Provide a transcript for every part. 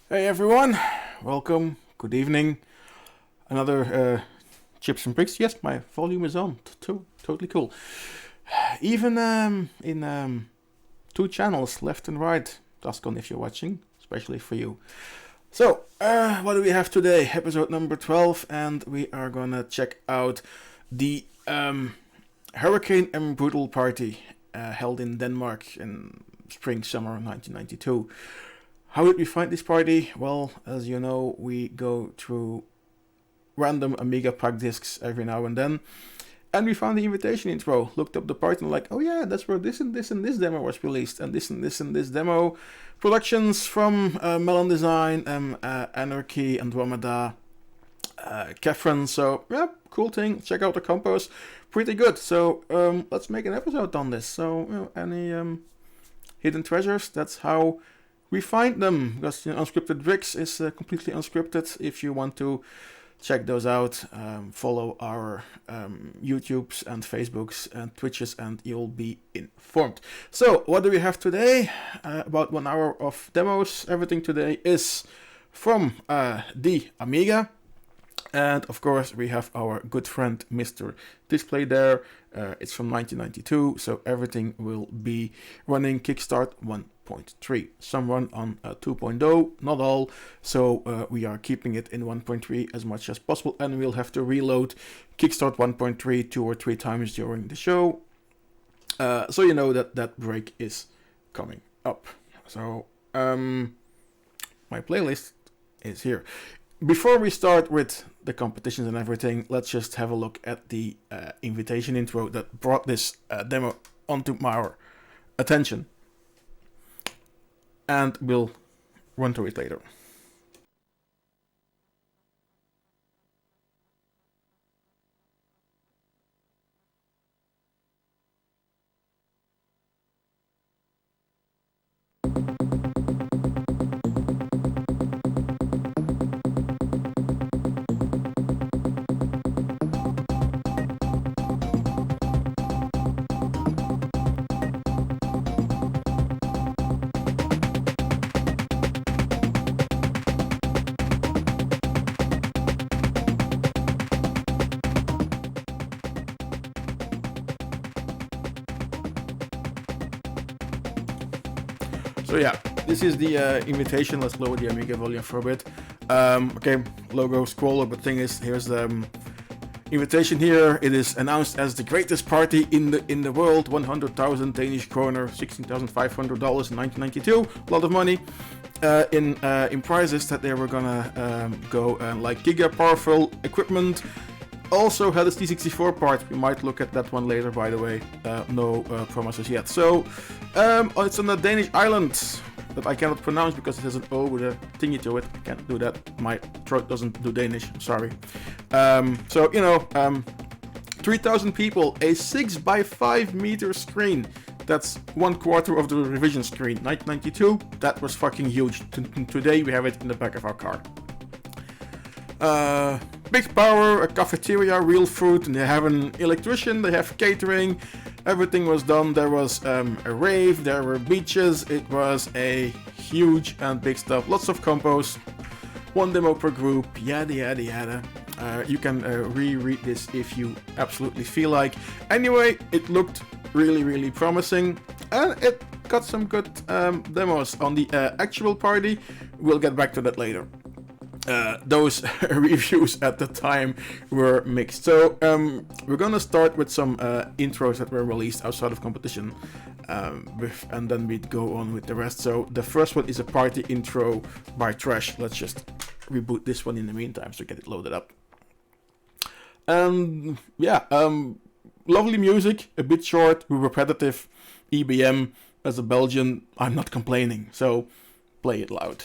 Hey everyone, welcome, good evening. Another Chips and Bricks. Yes, my volume is on, totally cool. Even in two channels, left and right. Tascon if you're watching, especially for you. So, what do we have today? Episode number 12, and we are gonna check out the Hurricane Brutal Party held in Denmark in spring, summer 1992. How did we find this party? Well, as you know, we go through random Amiga pack discs every now and then, and we found the invitation intro, looked up the party, and like, oh yeah, that's where this and this and this demo was released, and this and this and this demo. Productions from Melon Dezign, Anarchy, Andromeda, Kefrens, so yeah, cool thing, check out the compos, pretty good. So let's make an episode on this. So any hidden treasures, that's how we find them, because Unscripted Bricks is completely unscripted. If you want to check those out, follow our YouTubes and Facebooks and Twitches, and you'll be informed. So what do we have today? About 1 hour of demos. Everything today is from the Amiga. And of course we have our good friend Mr. Display there. It's from 1992, so everything will be running Kickstart 1.3. Some run on 2.0, not all, so we are keeping it in 1.3 as much as possible, and we'll have to reload Kickstart 1.3 2 or 3 times during the show, so you know that break is coming up. So my playlist is here. Before we start with the competitions and everything, let's just have a look at the invitation intro that brought this demo onto our attention. And we'll run through it later. So yeah, this is the invitation. Let's lower the Amiga volume for a bit. Okay, logo scroller, but thing is, here's the invitation here. It is announced as the greatest party in the world. 100,000 Danish kroner, $16,500 in 1992. A lot of money. In prizes that they were gonna go like giga powerful equipment. Also had a T64 part. We might look at that one later, by the way. No promises yet. So it's on a Danish island that I cannot pronounce because it has an O with a thingy to it. I can't do that. My throat doesn't do Danish. I'm sorry. So 3,000 people, a 6x5 meter screen. That's 1/4 of the revision screen. 1992, that was fucking huge. Today we have it in the back of our car. Big power, a cafeteria, real food, and they have an electrician, they have catering, everything was done. There was a rave, there were beaches, it was a huge and big stuff. Lots of compos, one demo per group, yada yada yada. You can reread this if you absolutely feel like. Anyway, it looked really promising, and it got some good demos on the actual party. We'll get back to that later. Those reviews at the time were mixed. So we're gonna start with some intros that were released outside of competition, and then we'd go on with the rest. So the first one is a party intro by Trash. Let's just reboot this one in the meantime so get it loaded up. Yeah, lovely music, a bit short, repetitive, EBM. As a Belgian, I'm not complaining, so play it loud.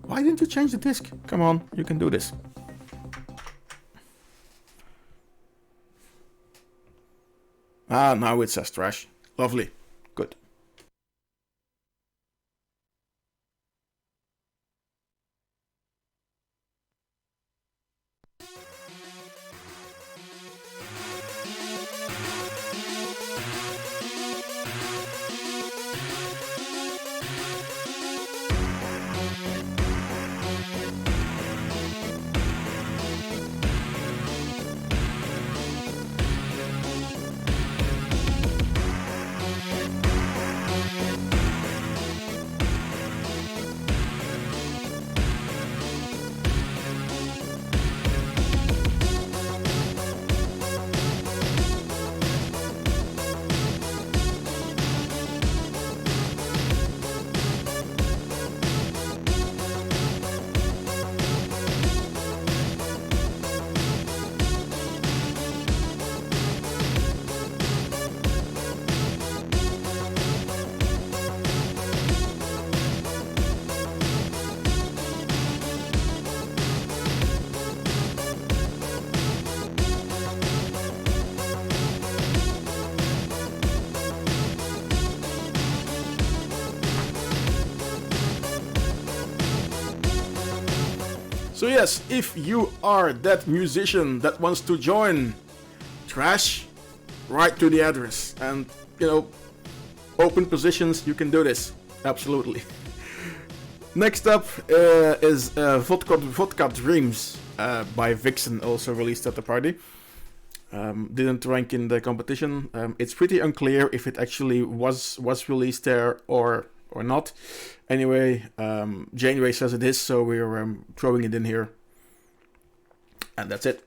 Why didn't you change the disc? Come on, you can do this. Ah, now it says Trash. Lovely. Good. So yes, if you are that musician that wants to join Trash, write to the address, and open positions, you can do this, absolutely. Next up is Vodka Dreams by Vixen, also released at the party. Didn't rank in the competition. It's pretty unclear if it actually was released there or not. Anyway, Janeway says it is, so we're throwing it in here. And that's it.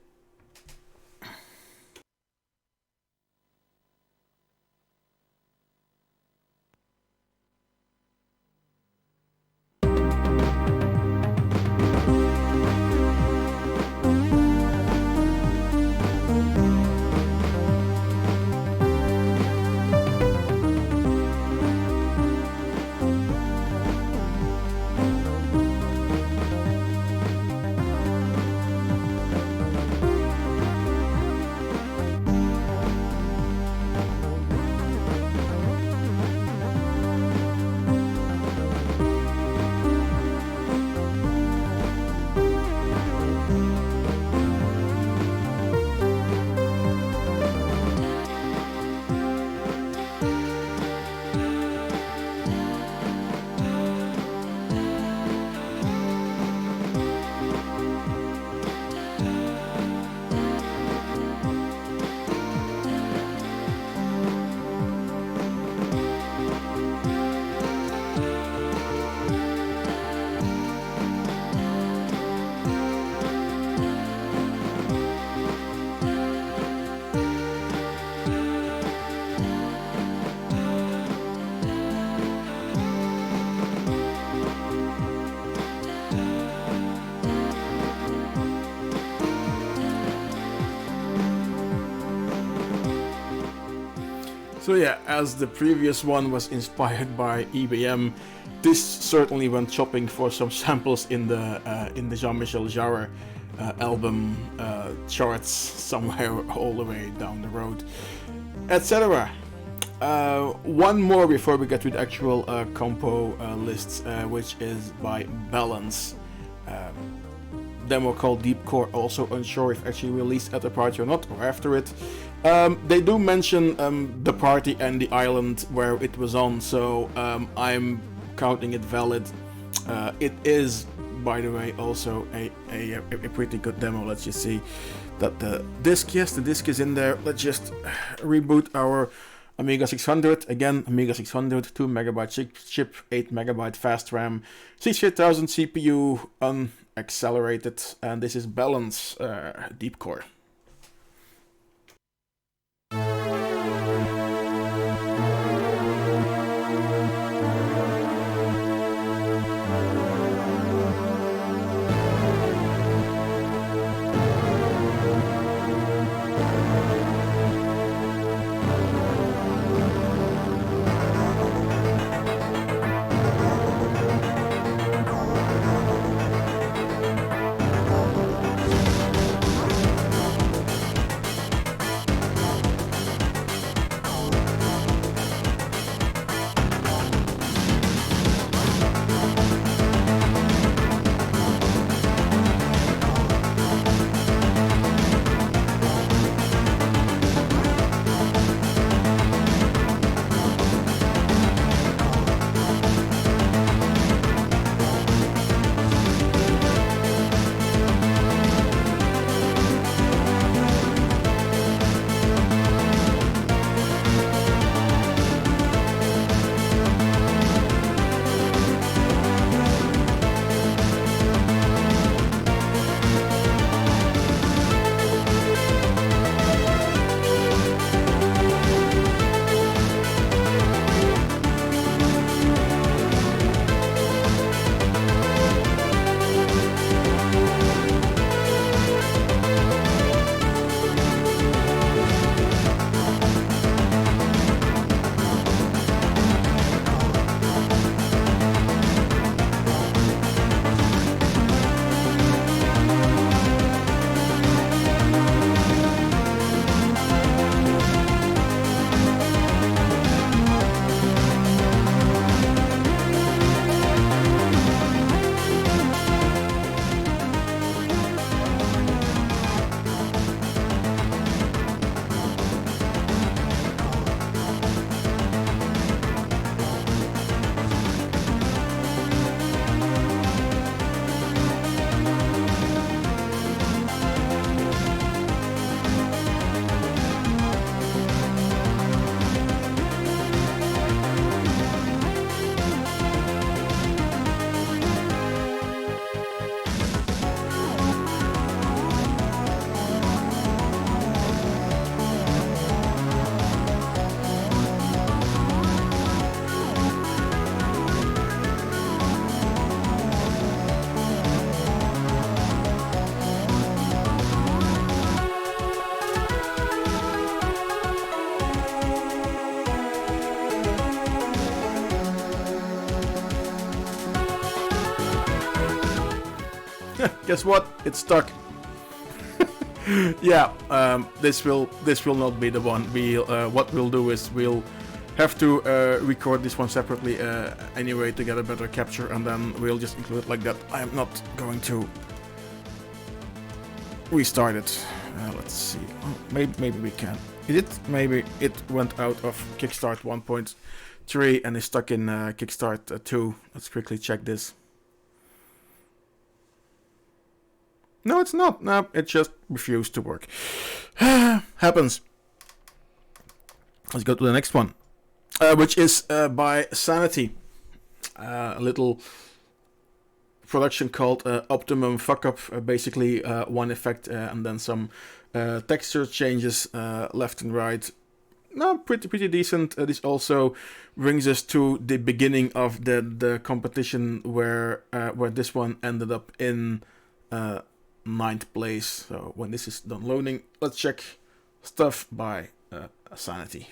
So yeah, as the previous one was inspired by EBM, this certainly went shopping for some samples in the Jean-Michel Jarre album charts somewhere all the way down the road, etc. One more before we get to the actual compo lists, which is by Balance. Demo called Deep Core, also unsure if actually released at the party or not, or after it. They do mention the party and the island where it was on, so I'm counting it valid. It is, by the way, also a pretty good demo. Let's just see that the disc, yes, the disc is in there. Let's just reboot our Amiga 600. Again, Amiga 600, 2 MB chip, 8 MB fast RAM, 68000 CPU, unaccelerated, and this is Balance Deep Core. Guess what? It's stuck. Yeah, this will not be the one. What we'll do is we'll have to record this one separately anyway to get a better capture, and then we'll just include it like that. I am not going to restart it. Let's see. Oh, maybe we can. Maybe it went out of Kickstart 1.3 and is stuck in Kickstart 2. Let's quickly check this. No, it's not. No, it just refused to work. Happens. Let's go to the next one, which is by Sanity. A little production called Optimum Fuck Up. Basically, one effect and then some texture changes left and right. No, pretty decent. This also brings us to the beginning of the competition where this one ended up in 9th place. So when this is done loading, let's check stuff by Sanity.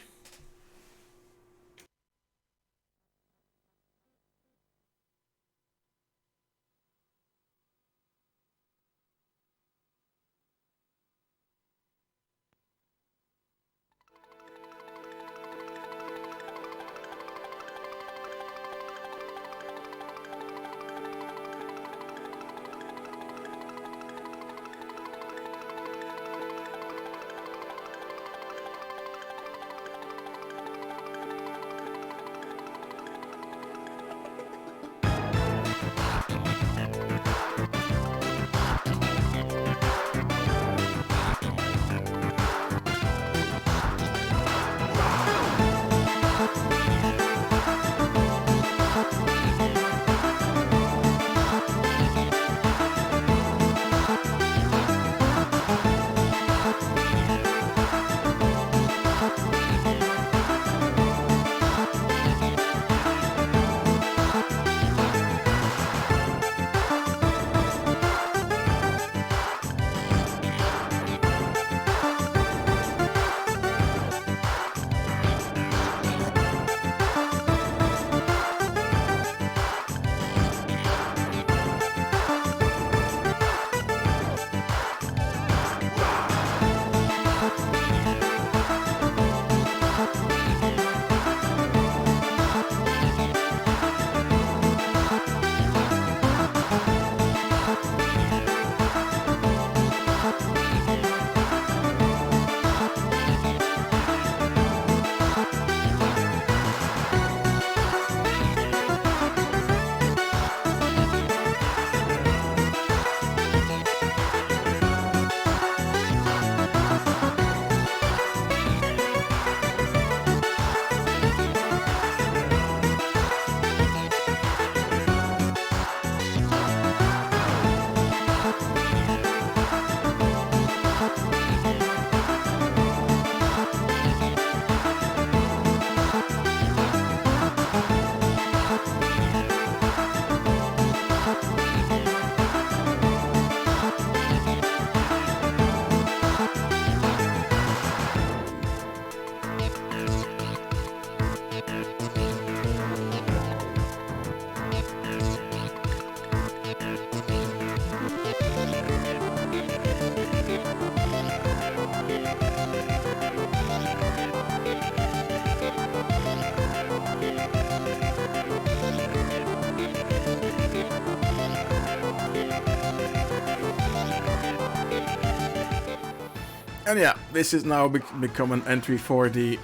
And yeah, this is now become an entry for the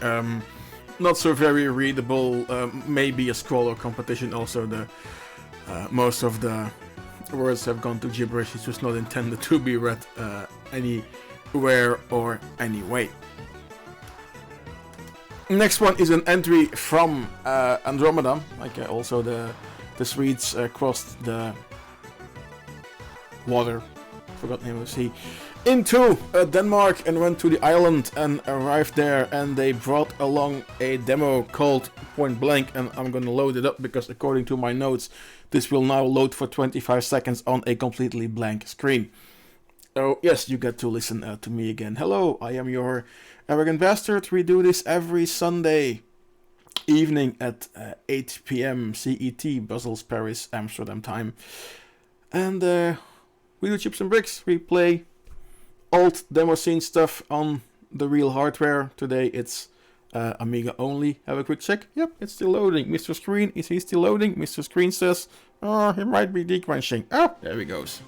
not so very readable, maybe a scroller competition. Also, the most of the words have gone to gibberish. It's just not intended to be read anywhere or anyway. Next one is an entry from Andromeda. Like also the Swedes crossed the water, forgot the name of the sea, into Denmark and went to the island and arrived there, and they brought along a demo called Point Blank, and I'm gonna load it up because according to my notes this will now load for 25 seconds on a completely blank screen. Oh yes, you get to listen to me again. Hello, I am your arrogant bastard. We do this every Sunday evening at 8 p.m. CET, Brussels, Paris, Amsterdam time. And We do chips and bricks. We play old demo scene stuff on the real hardware. Today it's Amiga only. Have a quick check. Yep, it's still loading. Mr. Screen, is he still loading? Mr. Screen says, oh, he might be decrunching. Oh, there he goes.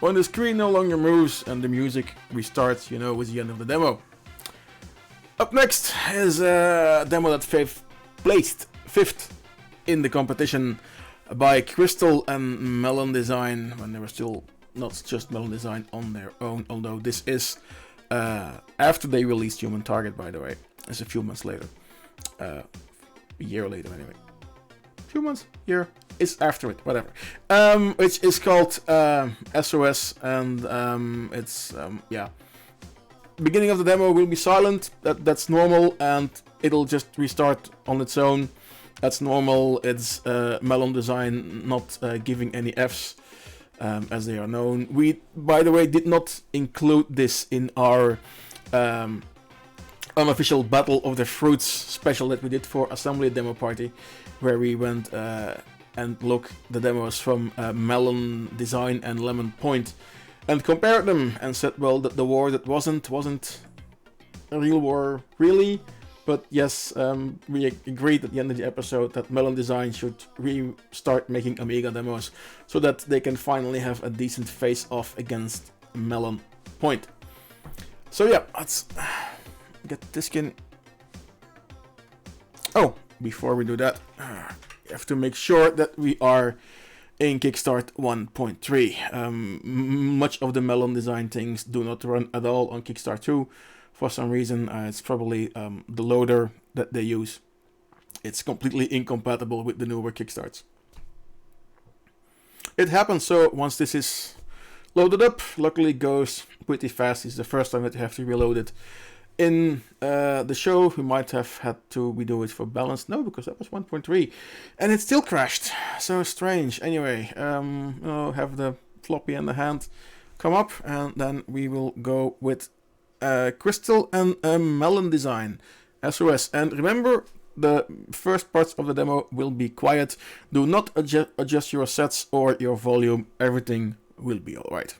When the screen no longer moves and the music restarts, you know it's the end of the demo. Up next is a demo that placed 5th in the competition by Crystal and Melon Dezign, when they were still not just Melon Dezign on their own, although this is after they released Human Target, by the way. It's a few months later. A year later, anyway. Few months? Year? It's after it, whatever. Which is called SOS, and it's, yeah. Beginning of the demo will be silent, that's normal, and it'll just restart on its own. That's normal. It's Melon Dezign not giving any Fs, as they are known. We, by the way, did not include this in our unofficial Battle of the Fruits special that we did for Assembly Demo Party, where we went and looked the demos from Melon Dezign and Lemon Point and compared them and said, well, that the war that wasn't a real war, really. But yes, we agreed at the end of the episode that Melon Dezign should restart making Amiga demos so that they can finally have a decent face-off against Melon Point. So yeah, let's get this in. Oh, before we do that, we have to make sure that we are in Kickstart 1.3. Much of the Melon Dezign things do not run at all on Kickstart 2. For some reason, it's probably the loader that they use. It's completely incompatible with the newer Kickstarts. It happens, so once this is loaded up, luckily it goes pretty fast. It's the first time that you have to reload it. In the show, we might have had to redo it for balance. No, because that was 1.3. And it still crashed. So strange. Anyway, have the floppy in the hand come up, and then we will go with Crystal and Melon Dezign SOS. And remember, the first parts of the demo will be quiet. Do not adjust your sets or your volume. Everything will be alright.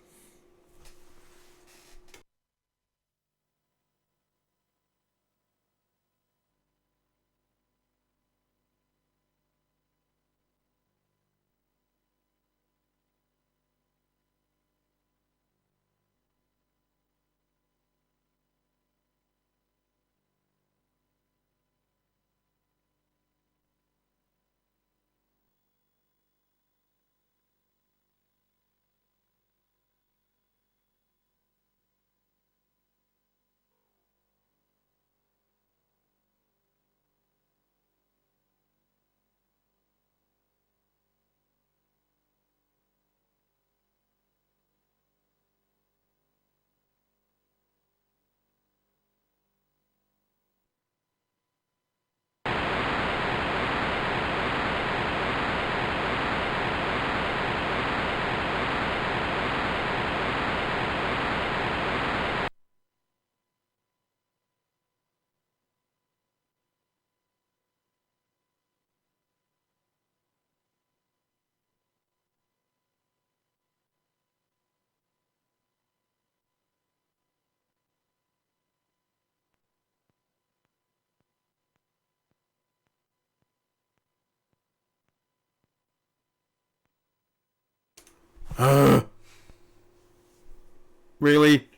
Really?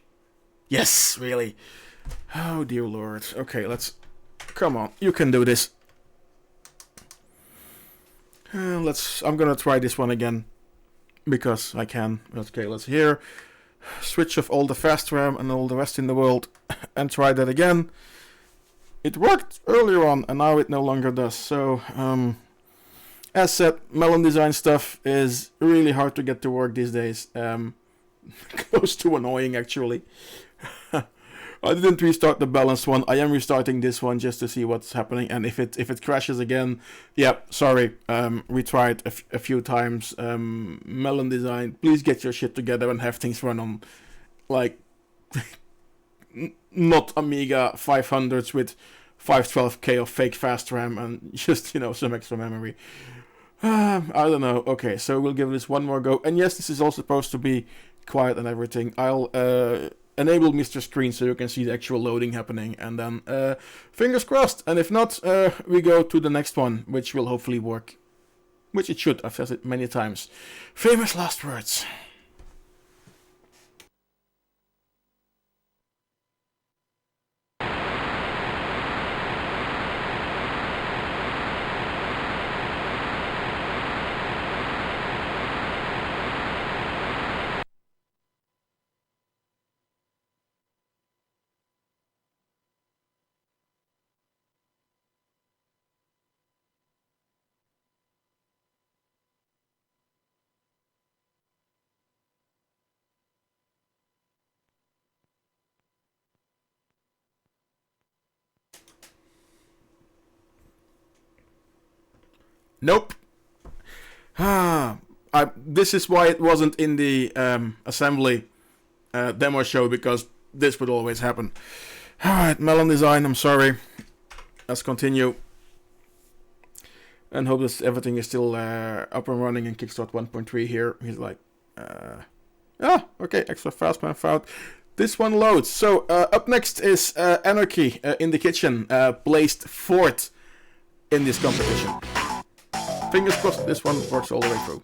Yes, really. Oh dear lord. Okay, let's... Come on, you can do this. I'm gonna try this one again. Because I can. Okay, let's hear. Switch off all the fast RAM and all the rest in the world. And try that again. It worked earlier on and now it no longer does. So, as said, Melon Dezign stuff is really hard to get to work these days. Close to annoying, actually. I didn't restart the balanced one. I am restarting this one just to see what's happening. And if it crashes again, yeah, sorry. We tried a few times. Melon Dezign, please get your shit together and have things run on, like, not Amiga 500s with 512K of fake fast RAM and just, some extra memory. I don't know. Okay, so we'll give this one more go. And yes, this is all supposed to be quiet and everything. I'll enable Mr. Screen so you can see the actual loading happening. And then, fingers crossed. And if not, we go to the next one, which will hopefully work. Which it should. I've said it many times. Famous last words. Nope. This is why it wasn't in the assembly demo show, because this would always happen. Alright, Melon Dezign, I'm sorry. Let's continue. And hope that everything is still up and running in Kickstart 1.3 here. He's like, okay, extra fast man found. This one loads. So, up next is Anarchy in the Kitchen, placed 4th in this competition. Fingers crossed this one works all the way through.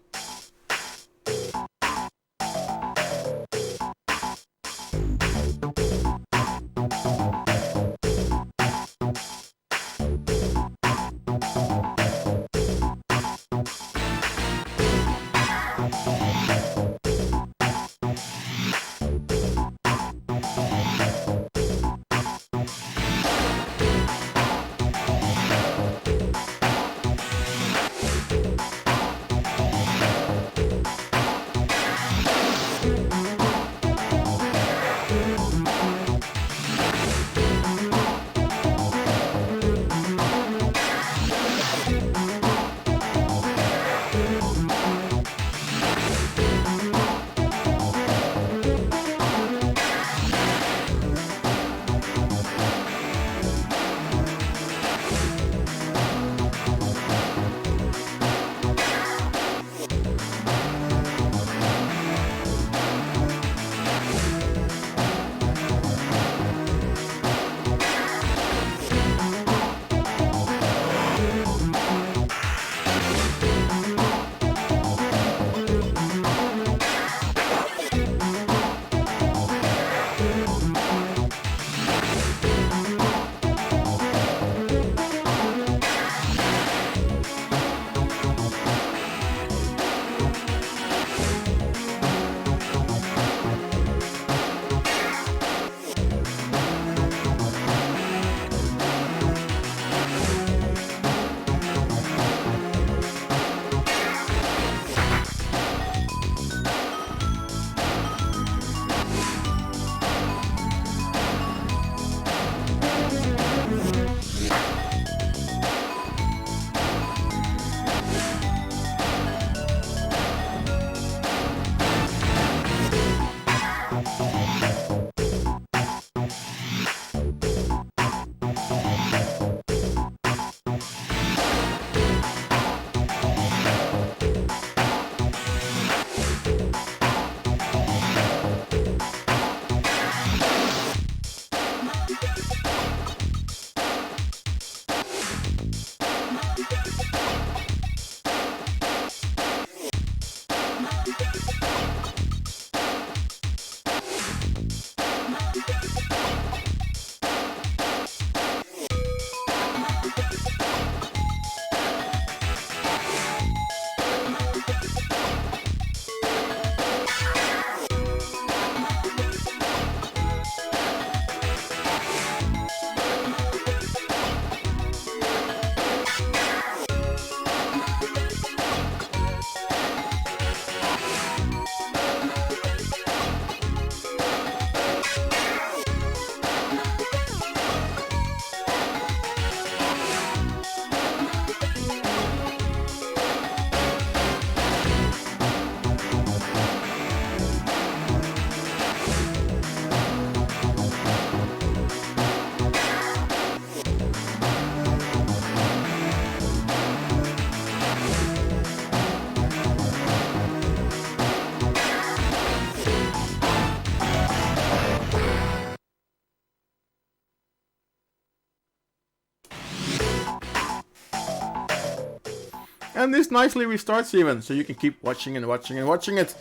And this nicely restarts even, so you can keep watching and watching and watching it.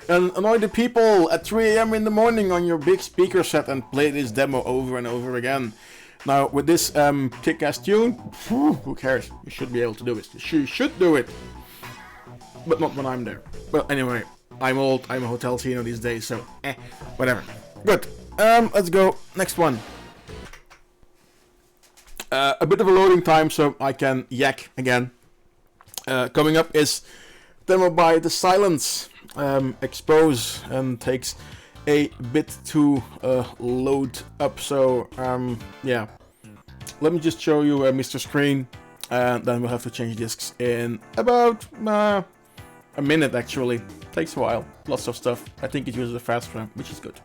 And annoy the people at 3 AM in the morning on your big speaker set and play this demo over and over again. Now, with this kick-ass tune, who cares? You should be able to do it. You should do it. But not when I'm there. But anyway, I'm old, I'm a hotel Tino these days, so whatever. Good. Let's go. Next one. A bit of a loading time, so I can yak again. Coming up is demo by The Silence, Expose, and takes a bit to load up, so yeah. Let me just show you Mr. Screen, and then we'll have to change discs in about a minute actually. Takes a while, lots of stuff. I think it uses a fast RAM, which is good.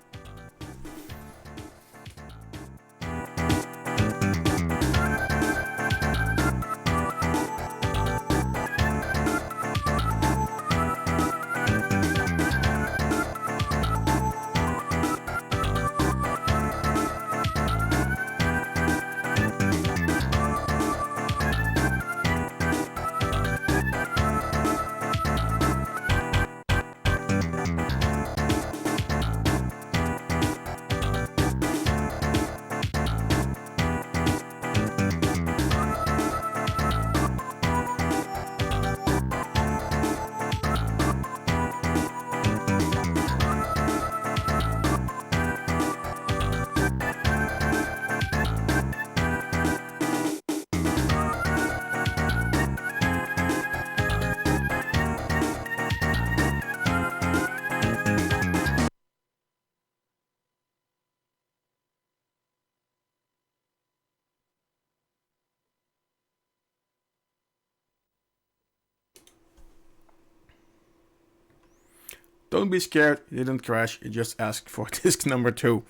Don't be scared, it didn't crash, it just asked for disk number 2.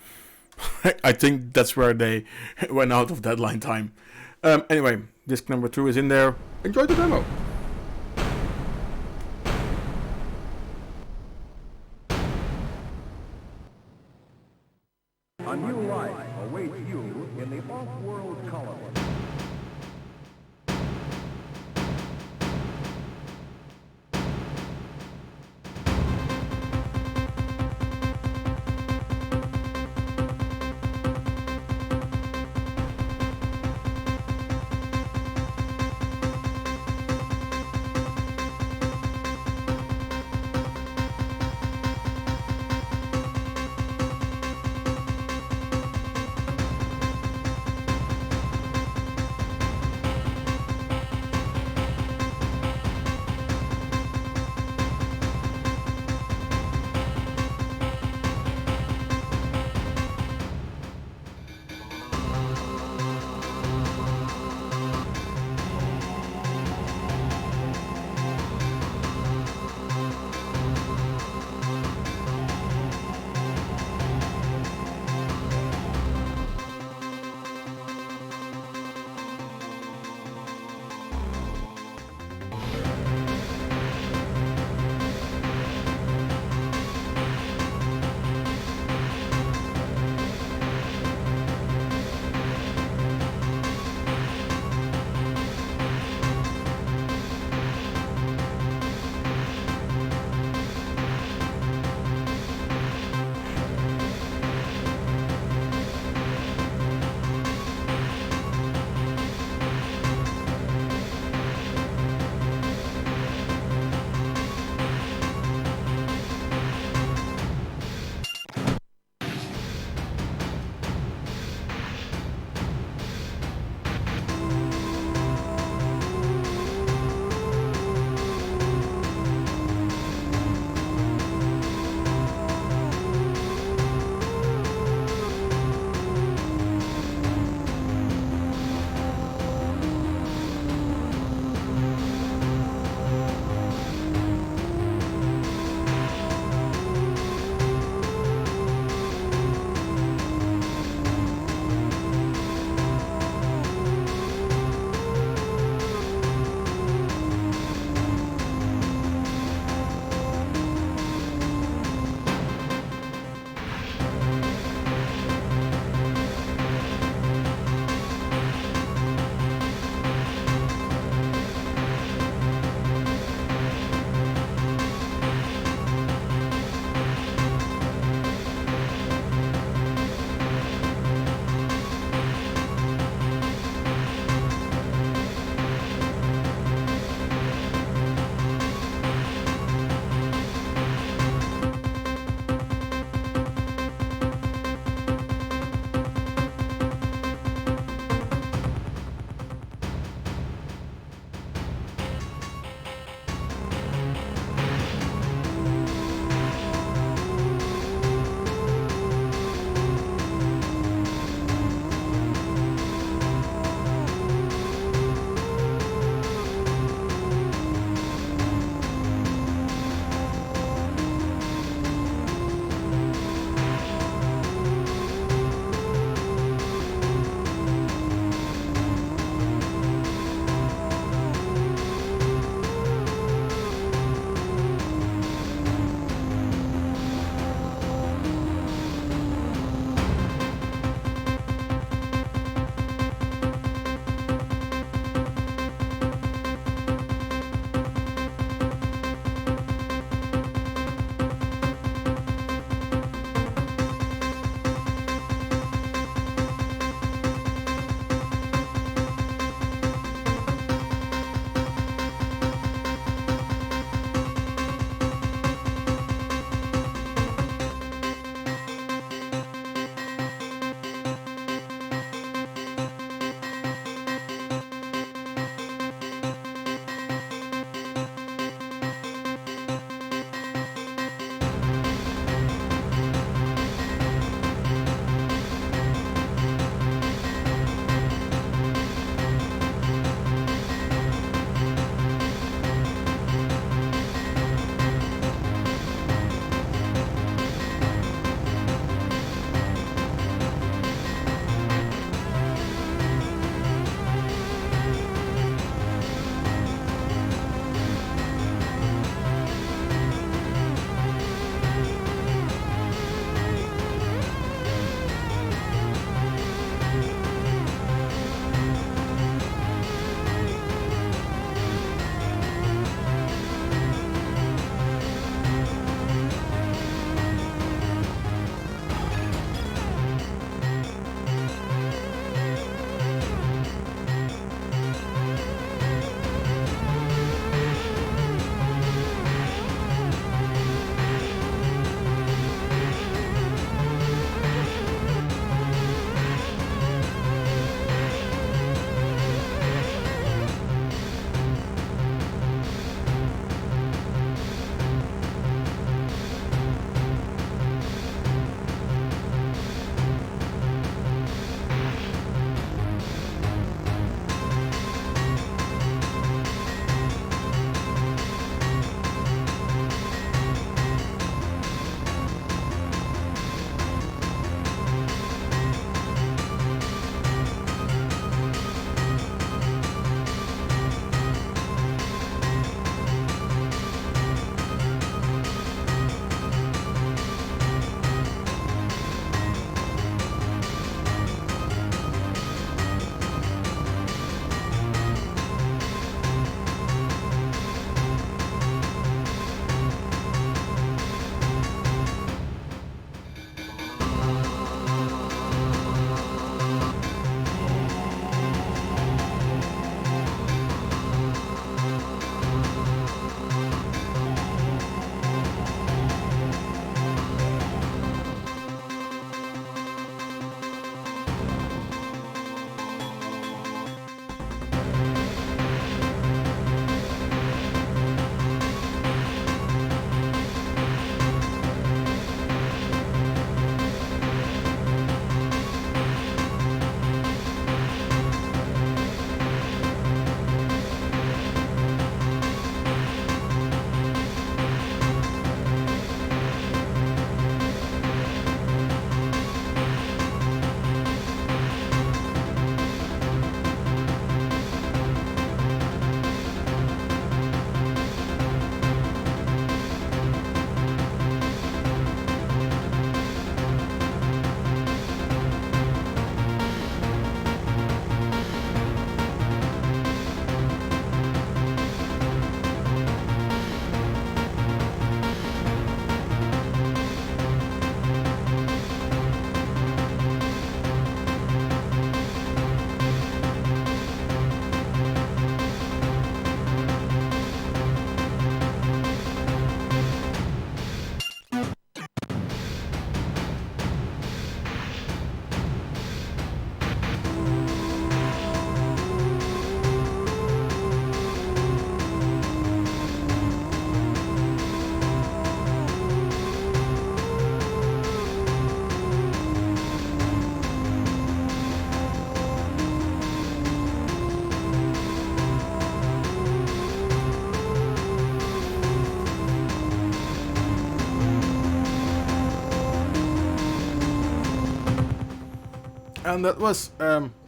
I think that's where they went out of deadline time. Anyway, disk number 2 is in there. Enjoy the demo. A new life awaits you in the off-world colony. And that was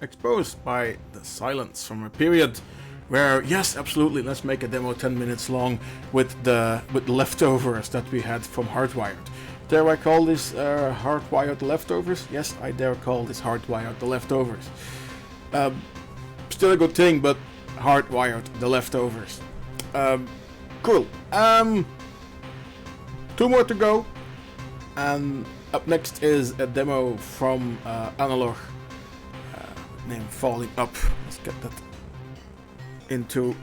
exposed by the silence from a period where, yes, absolutely, let's make a demo 10 minutes long with the leftovers that we had from Hardwired. Dare I call this Hardwired leftovers? Yes, I dare call this Hardwired the leftovers. Still a good thing, but Hardwired the leftovers. Cool. 2 more to go. And up next is a demo from Analog, name Falling Up. Let's get that into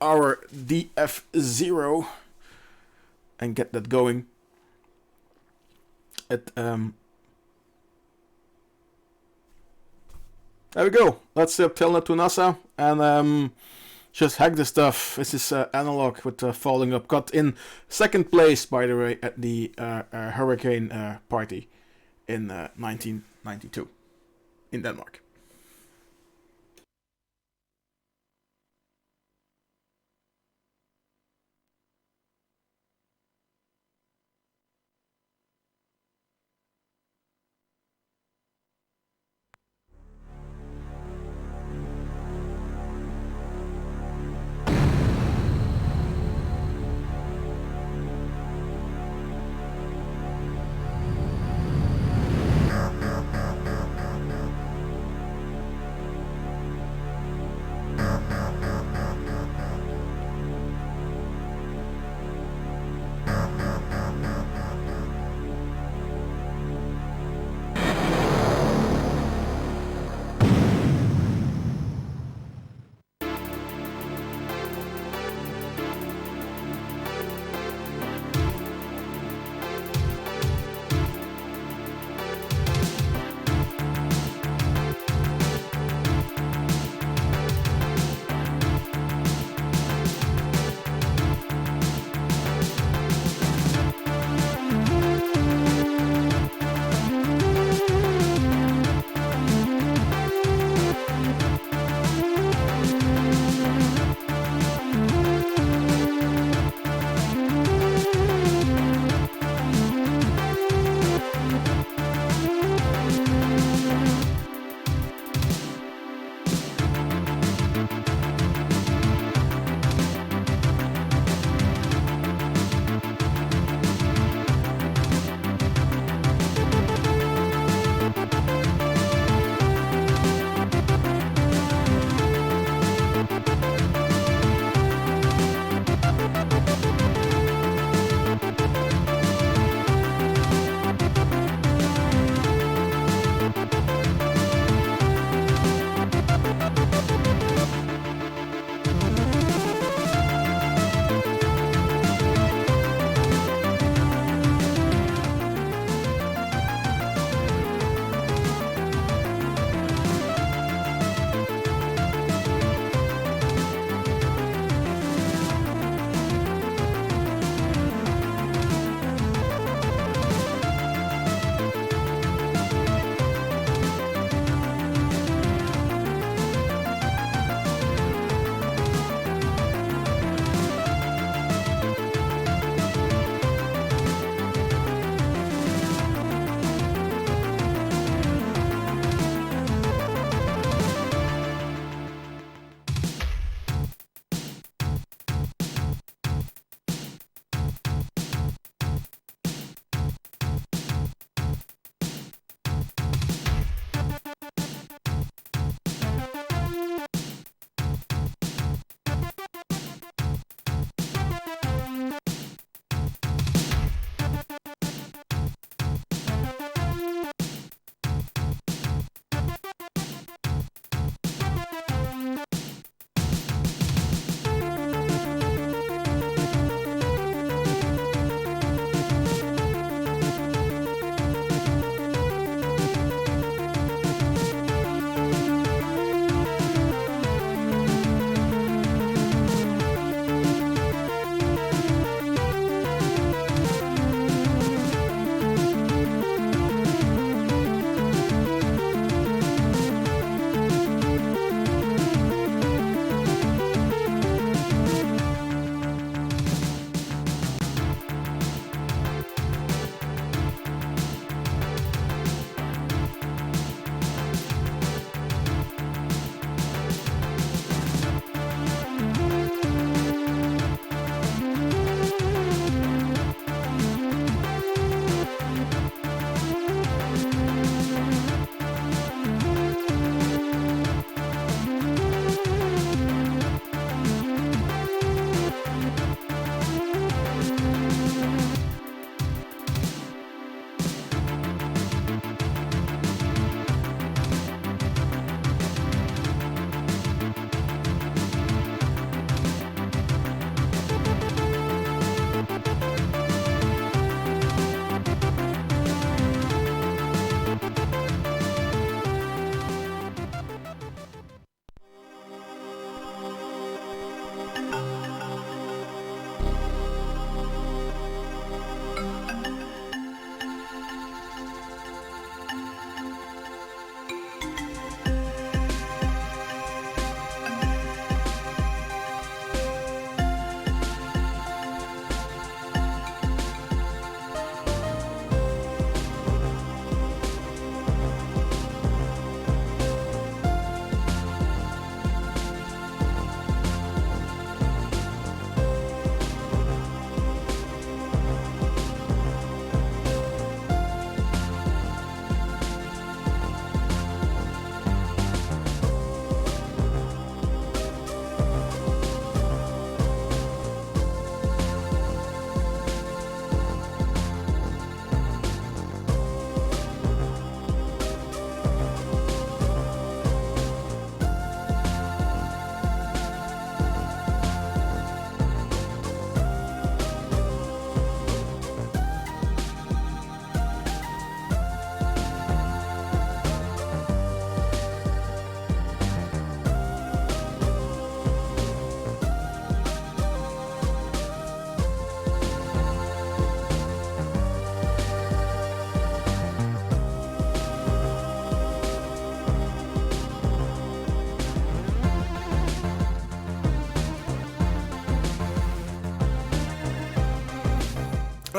our DF0 and get that going. There we go. Let's telnet to NASA and just hack the stuff. This is Analog with Falling Up. Got in 2nd place, by the way, at the Hurricane Party in 1992 in Denmark.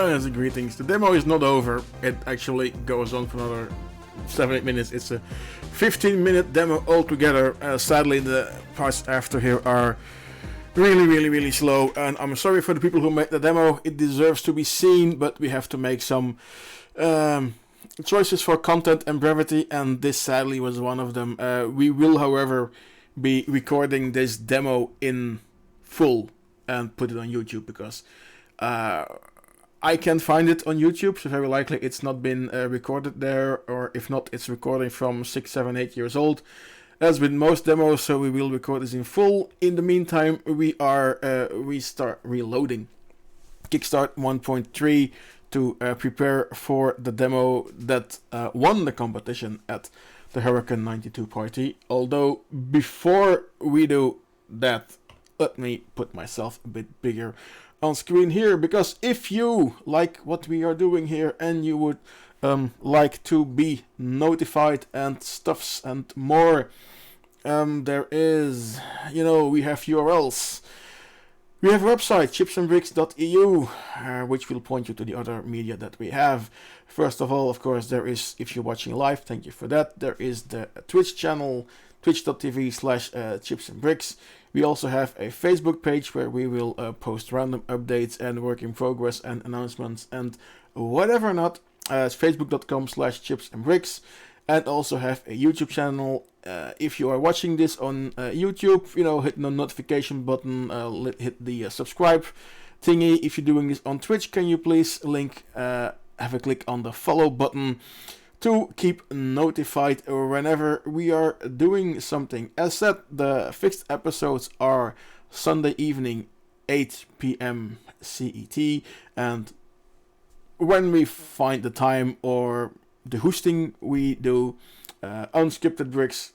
As a greetings. The demo is not over. It actually goes on for another 7-8 minutes. It's a 15-minute demo altogether. Sadly, the parts after here are really slow, and I'm sorry for the people who made the demo. It deserves to be seen, but we have to make some choices for content and brevity, and this sadly was one of them. We will, however, be recording this demo in full and put it on YouTube, because I can't find it on YouTube, so very likely it's not been recorded there, or if not, it's recording from 6, 7, 8 years old, as with most demos, so we will record this in full. In the meantime, we start reloading Kickstart 1.3 to prepare for the demo that won the competition at the Hurricane 92 party. Although, before we do that, let me put myself a bit bigger on screen here, because if you like what we are doing here and you would like to be notified and stuffs and more, there is, we have URLs. We have a website, chipsandbricks.eu, which will point you to the other media that we have. First of all, of course, there is, if you're watching live, thank you for that, there is the Twitch channel, twitch.tv/chipsandbricks. We also have a Facebook page where we will post random updates and work in progress and announcements and whatever not. It's facebook.com/chipsandbricks. And also have a YouTube channel. If you are watching this on YouTube, hit the notification button, hit the subscribe thingy. If you're doing this on Twitch, can you please have a click on the follow button to keep notified whenever we are doing something. As said, the fixed episodes are Sunday evening, 8 p.m. CET, and when we find the time or the hosting, we do unscripted bricks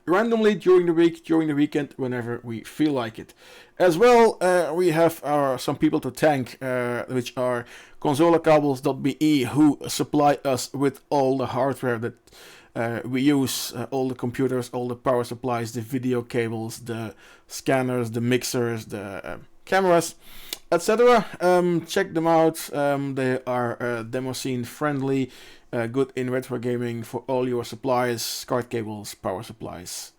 randomly during the week, during the weekend, whenever we feel like it. As well, we have some people to thank, which are consolecables.be, who supply us with all the hardware that we use, all the computers, all the power supplies, the video cables, the scanners, the mixers, the cameras, etc. Check them out. They are demo scene friendly, good in retro gaming for all your supplies, card cables, power supplies,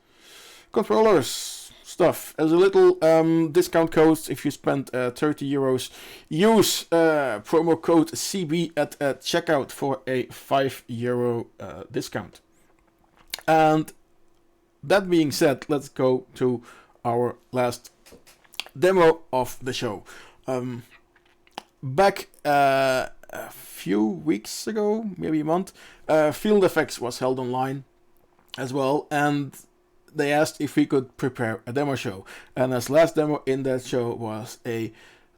controllers, stuff. As a little discount code, if you spend 30 euros, use promo code CB at checkout for a 5 euro discount. And that being said, let's go to our last demo of the show. Back a few weeks ago, maybe a month, Field Effects was held online as well, and they asked if we could prepare a demo show. And as last demo in that show was a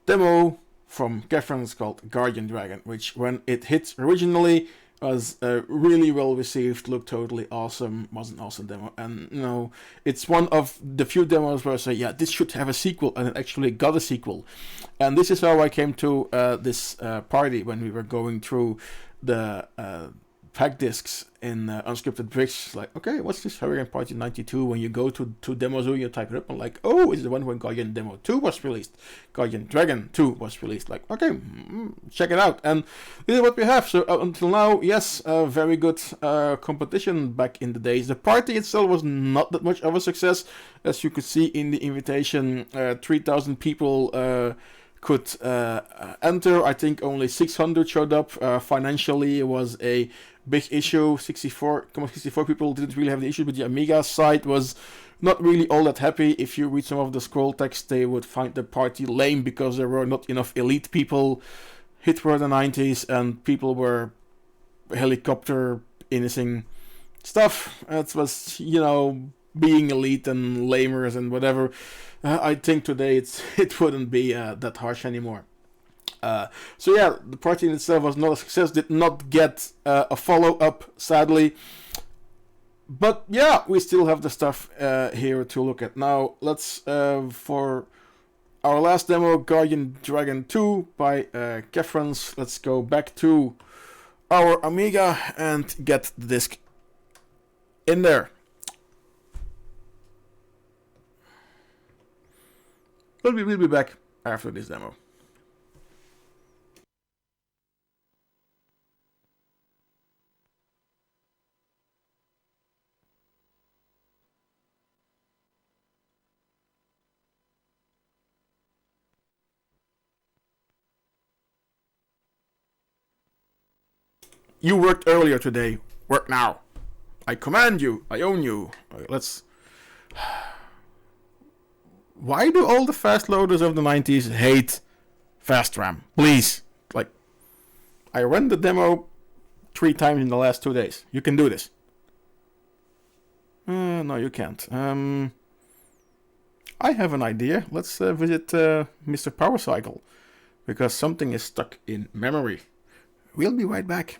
demo from Kefrens called Guardian Dragon, which when it hit originally was really well received, looked totally awesome, was an awesome demo. And it's one of the few demos where I say, yeah, this should have a sequel, and it actually got a sequel. And this is how I came to this party when we were going through the pack discs in Unscripted Bricks. Like, okay, what's this Hurricane Party 92? When you go to Demozoo, you type it up, and like, oh, it's the one when Guardian Demo 2 was released. Guardian Dragon 2 was released. Like, okay, check it out. And this is what we have. So until now, yes, very good competition back in the days. The party itself was not that much of a success. As you could see in the invitation, 3,000 people could enter. I think only 600 showed up. Financially, it was a big issue. 64 people didn't really have the issue, but the Amiga side was not really all that happy. If you read some of the scroll text, they would find the party lame because there were not enough elite people. Hit were the 90s, and people were helicopter innocent stuff. It was, being elite and lamers and whatever. I think today it wouldn't be that harsh anymore. So yeah, the party in itself was not a success, did not get a follow-up, sadly. But yeah, we still have the stuff here to look at. Now, let's, for our last demo, Guardian Dragon 2 by Kefrens, let's go back to our Amiga and get the disc in there. But we will be back after this demo. You worked earlier today. Work now. I command you. I own you. Let's... Why do all the fast loaders of the 90s hate fast RAM? Please. Like, I ran the demo 3 times in the last 2 days. You can do this. No, you can't. I have an idea. Let's visit Mr. Powercycle. Because something is stuck in memory. We'll be right back.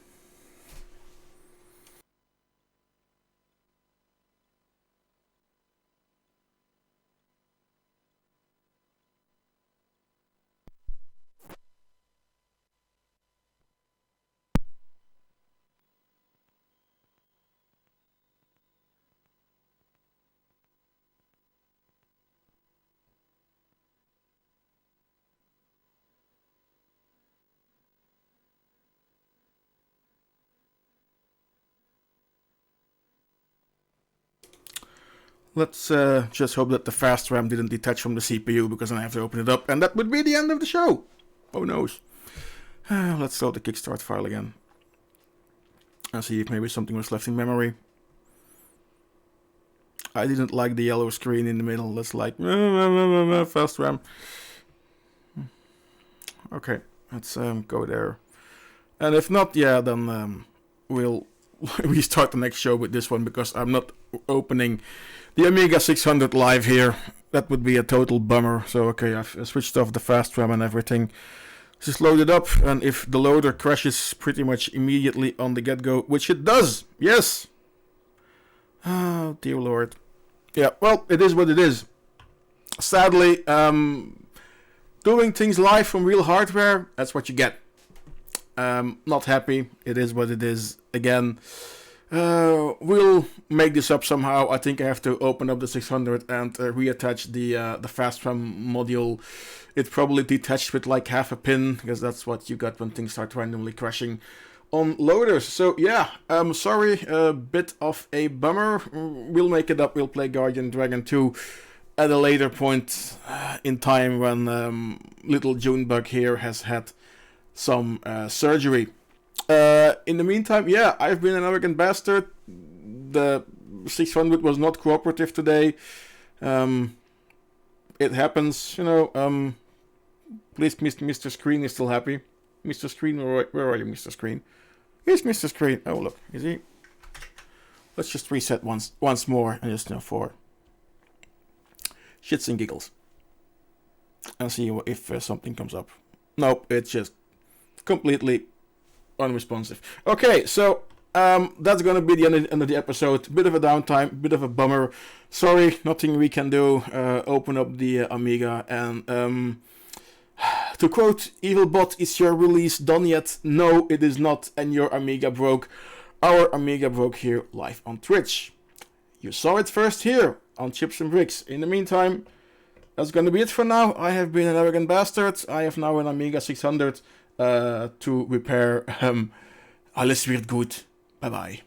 Let's just hope that the fast RAM didn't detach from the CPU, because then I have to open it up, and that would be the end of the show. Who knows? Let's load the Kickstart file again. And see if maybe something was left in memory. I didn't like the yellow screen in the middle. That's like, fast RAM. Okay, let's go there. And if not, yeah, then we'll restart the next show with this one, because I'm not opening the Amiga 600 live here. That would be a total bummer. So okay, I've switched off the fast RAM and everything. Just load it up, and if the loader crashes pretty much immediately on the get-go, which it does, yes. Oh dear lord. Yeah, well, it is what it is. Sadly, doing things live from real hardware, that's what you get. Not happy. It is what it is. Again, we'll make this up somehow. I think I have to open up the 600 and reattach the fast RAM module. It probably detached with like half a pin, because that's what you got when things start randomly crashing on loaders. So yeah, sorry, a bit of a bummer. We'll make it up. We'll play Guardian Dragon 2 at a later point in time, when little Junebug here has had some surgery. In the meantime, yeah, I've been an arrogant bastard. The 600 was not cooperative today. It happens, you know. Please, Mr. Screen is still happy. Mr. Screen, where are you, Mr. Screen? Here's Mr. Screen. Oh, look, is he? Let's just reset once more, and just, you know, for shits and giggles, and see if something comes up. Nope, it's just completely unresponsive. Okay, so that's gonna be the end of the episode. Bit of a downtime, bit of a bummer. Sorry, nothing we can do. Open up the Amiga, and to quote EvilBot, is your release done yet? No, it is not, and your Amiga broke. Our Amiga broke here live on Twitch. You saw it first here on Chips and Bricks. In the meantime, that's gonna be it for now. I have been an arrogant bastard. I have now an Amiga 600 to repair. Alles wird gut. Bye bye.